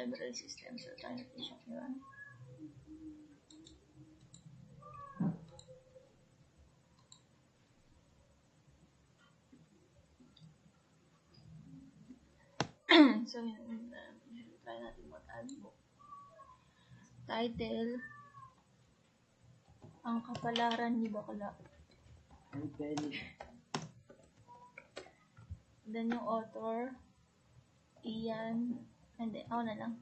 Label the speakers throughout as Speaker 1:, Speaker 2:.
Speaker 1: library system. So, tayo natin siya. Diba? So, yun. Try natin mag-add book. Title. Ang kapalaran ni Bakla. Then yung author. Ian. Hindi. Ako na lang.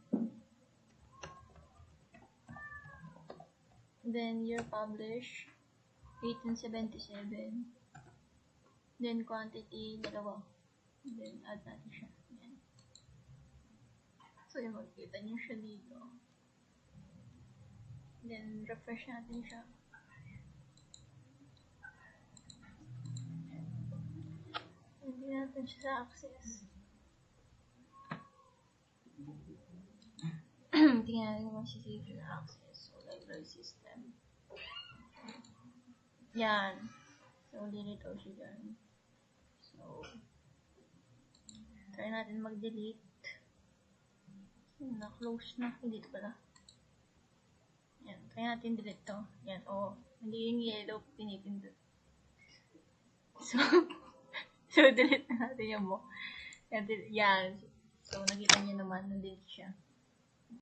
Speaker 1: Then year published. 1877. Then quantity. 2. Then add natin siya. Yan. So, yung magkita niyo siya dito. Then, refresh natin siya. Hindi natin siya sa access. Tingnan natin kung masisave siya sa access. So, library system. Yan. So, lilitaw siya dyan. So, try natin mag-delete. Na-close na. Delete pala. Yan. Try natin delete to. Yan. O, hindi yung yellow pinipindot. So, delete na natin yung book. Yan. So, nakita niyo naman, na-delete siya.